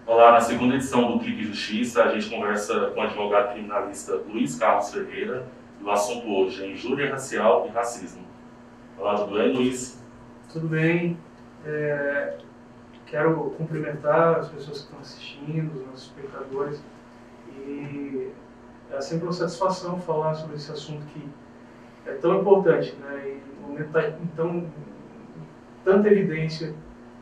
Olá, na segunda edição do Clique Justiça, a gente conversa com o advogado criminalista Luiz Carlos Ferreira e o assunto hoje é injúria racial e racismo. Olá, tudo bem, Luiz? Tudo bem. Quero cumprimentar as pessoas que estão assistindo, os nossos espectadores, e é sempre uma satisfação falar sobre esse assunto que é tão importante, né? E no momento está em tanta evidência,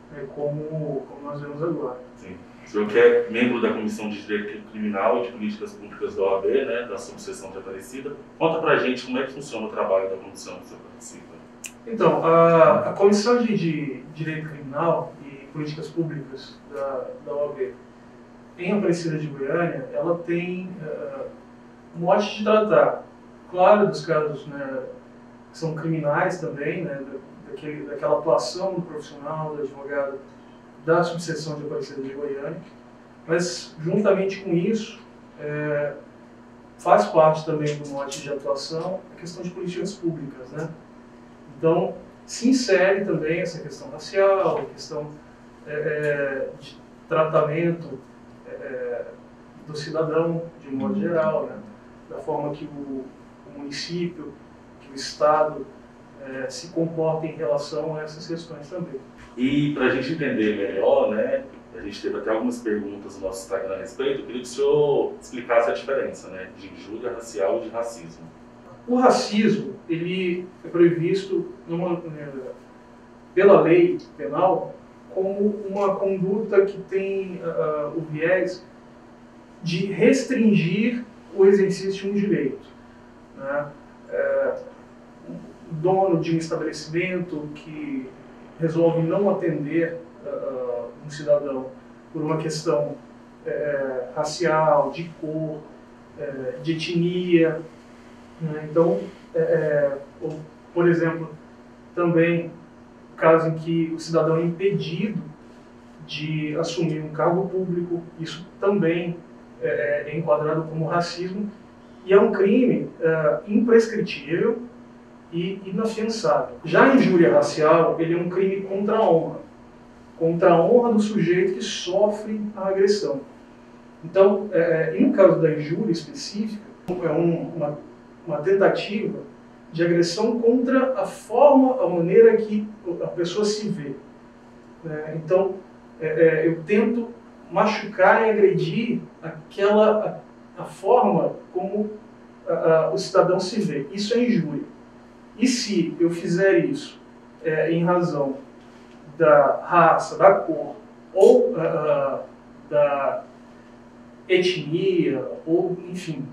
né, como nós vemos agora. Sim. O senhor que é membro da Comissão de Direito Criminal e de Políticas Públicas da OAB, né, da subseção de Aparecida, conta pra gente como é que funciona o trabalho da comissão que você participa. Então, a Comissão de Direito Criminal e Políticas Públicas da OAB em Aparecida de Goiânia, ela tem um mote de tratar, claro, dos casos, né, que são criminais também, né, daquela atuação do profissional, do advogado da subseção de Aparecida de Goiânia, mas juntamente com isso, faz parte também do mote de atuação a questão de políticas públicas, né? Então, se insere também essa questão racial, a questão de tratamento do cidadão, de um modo geral, né? Da forma que o município, que o Estado se comporta em relação a essas questões também. E para a gente entender melhor, né, a gente teve até algumas perguntas no nosso Instagram a respeito, eu queria que o senhor explicasse a diferença, né, de injúria racial e de racismo. O racismo, ele é previsto pela lei penal como uma conduta que tem o viés de restringir o exercício de um direito, né? O dono de um estabelecimento que resolve não atender um cidadão por uma questão racial, de cor, de etnia, né? Então, por exemplo, também o caso em que o cidadão é impedido de assumir um cargo público, isso também é enquadrado como racismo e é um crime imprescritível e inafiançável. Já a injúria racial, ele é um crime contra a honra do sujeito que sofre a agressão. Então, e no caso da injúria específica, é uma tentativa de agressão contra a maneira que a pessoa se vê. Então, eu tento machucar e agredir a forma como o cidadão se vê. Isso é injúria. E se eu fizer isso em razão da raça, da cor, ou da etnia, ou, enfim,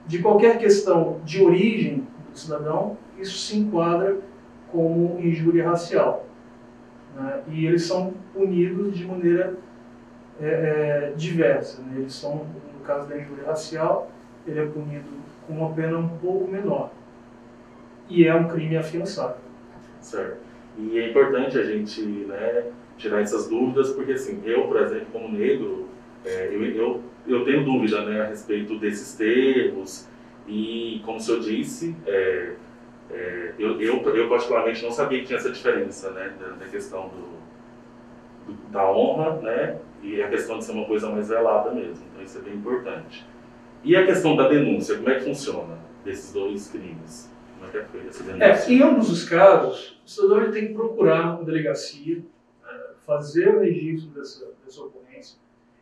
de qualquer questão de origem do cidadão, isso se enquadra como injúria racial, né? E eles são punidos de maneira diversa, né? Eles são, no caso da injúria racial, ele é punido com uma pena um pouco menor. E é um crime afiançável. Certo. E é importante a gente, né, tirar essas dúvidas, porque assim, eu, por exemplo, como negro, eu tenho dúvida, né, a respeito desses termos e, como o senhor disse, eu particularmente não sabia que tinha essa diferença, né, da questão da honra, né, e a questão de ser uma coisa mais velada mesmo. Então isso é bem importante. E a questão da denúncia, como é que funciona desses dois crimes? Como é que é feita essa denúncia? Em ambos os casos, o cidadão tem que procurar uma delegacia, fazer o registro dessa ocorrência,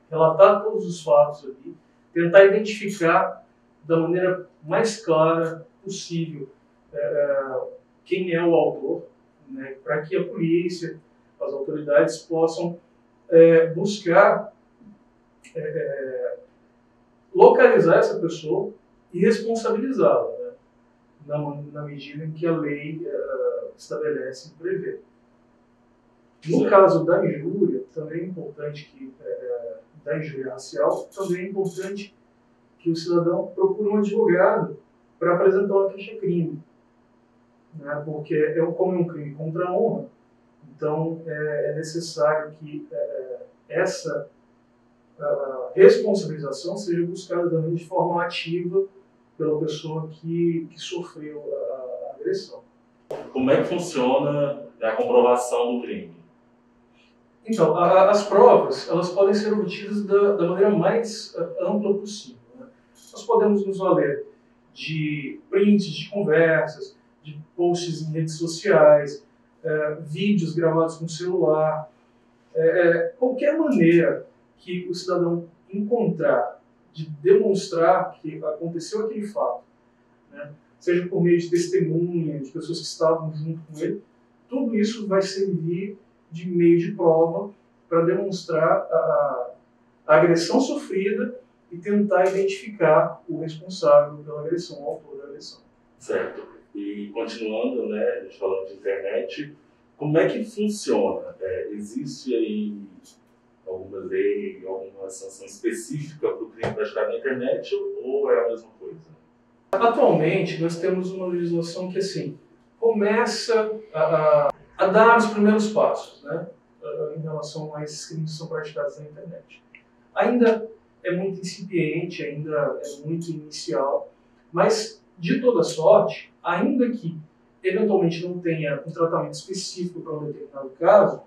relatar todos os fatos ali, tentar identificar da maneira mais clara possível quem é o autor, né, para que a polícia, as autoridades possam buscar localizar essa pessoa e responsabilizá-la, né, na medida em que a lei estabelece e prevê. No caso da injúria, também é importante da injúria racial, também é importante que o cidadão procure um advogado para apresentar uma queixa-crime, né? Porque como é um crime contra a honra, então é necessário que essa responsabilização seja buscada também de forma ativa pela pessoa que sofreu a agressão. Como é que funciona a comprovação do crime? Então, as provas, elas podem ser obtidas da maneira mais ampla possível, né? Nós podemos nos valer de prints de conversas, de posts em redes sociais, vídeos gravados com celular, qualquer maneira que o cidadão encontrar de demonstrar que aconteceu aquele fato, né? Seja por meio de testemunha, de pessoas que estavam junto com ele, tudo isso vai servir de meio de prova para demonstrar a agressão sofrida e tentar identificar o responsável pela agressão, o autor da agressão. Certo. E continuando, né, a gente falando de internet, como é que funciona? Existe aí alguma lei, alguma sanção específica para o crime praticado na internet ou é a mesma coisa? Atualmente, nós temos uma legislação que, assim, começa a dar os primeiros passos, né, em relação a esses crimes que são praticados na internet. Ainda é muito incipiente, ainda é muito inicial, mas, de toda sorte, ainda que eventualmente não tenha um tratamento específico para um determinado caso,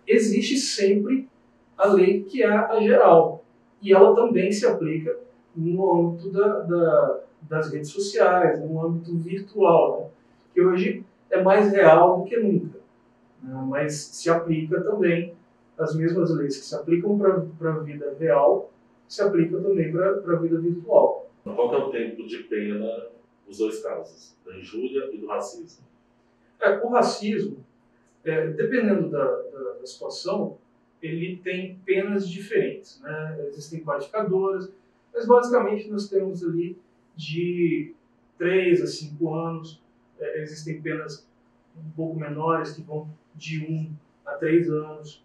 existe sempre a lei que é a geral, e ela também se aplica no âmbito das redes sociais, no âmbito virtual, né? Que hoje é mais real do que nunca, né? Mas se aplica também as mesmas leis que se aplicam para a vida real, se aplicam também para a vida virtual. Qual que é o tempo de pena nos dois casos, da injúria e do racismo? O racismo, dependendo da situação, ele tem penas diferentes, né? Existem qualificadoras, mas basicamente nós temos ali de 3 a 5 anos, existem penas um pouco menores que vão de 1 a 3 anos.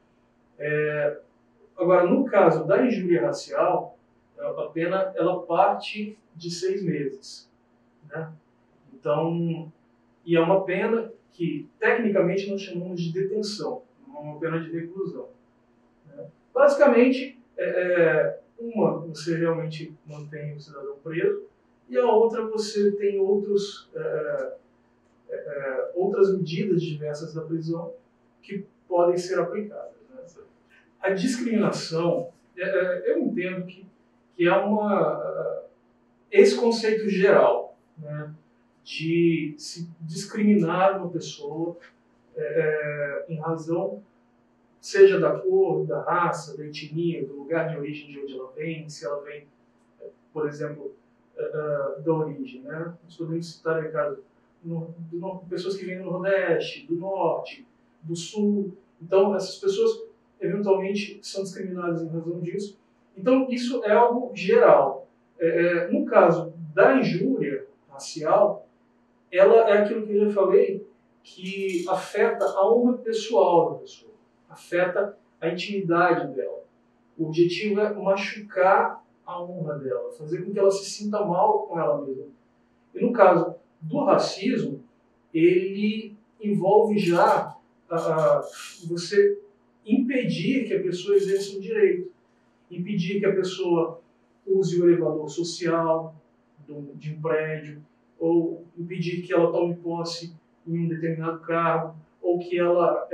Agora, no caso da injúria racial, a pena ela parte de 6 meses, né? Então, e é uma pena que tecnicamente nós chamamos de detenção, não é uma pena de reclusão, né? Basicamente, uma, você realmente mantém o cidadão preso, e a outra, você tem outras medidas diversas da prisão que podem ser aplicadas, né? A discriminação, eu entendo que é esse conceito geral, né, de se discriminar uma pessoa em razão, seja da cor, da raça, da etnia, do lugar de origem de onde ela vem, se ela vem, por exemplo, da origem, né? Nós podemos citar aí caso pessoas que vêm do Nordeste, do Norte, do Sul. Então, essas pessoas eventualmente são discriminadas em razão disso. Então, isso é algo geral. No caso da injúria racial, ela é aquilo que eu já falei, que afeta a honra pessoal da pessoa, afeta a intimidade dela. O objetivo é machucar a honra dela, fazer com que ela se sinta mal com ela mesma. E no caso do racismo, ele envolve já você impedir que a pessoa exerça um direito, impedir que a pessoa use o elevador social de um prédio, ou impedir que ela tome posse em um determinado cargo, ou que ela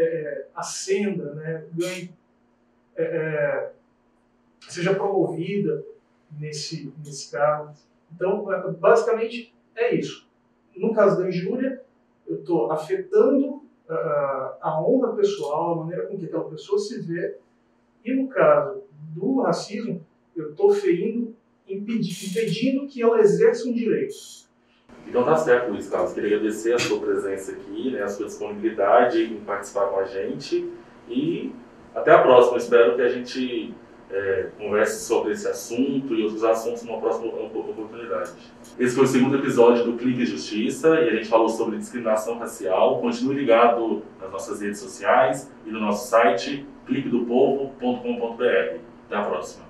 ascenda, né, ganhe, seja promovida nesse cargo. Então, basicamente, é isso. No caso da injúria, eu estou afetando a honra pessoal, a maneira com que aquela pessoa se vê, e no caso do racismo, eu estou ferindo, impedindo que ela exerça um direito. Então tá certo, Luiz Carlos. Queria agradecer a sua presença aqui, né, a sua disponibilidade em participar com a gente, e até a próxima. Espero que a gente converse sobre esse assunto e outros assuntos numa próxima oportunidade. Esse foi o segundo episódio do Clique Justiça e a gente falou sobre discriminação racial. Continue ligado nas nossas redes sociais e no nosso site cliquedopovo.com.br. Até a próxima.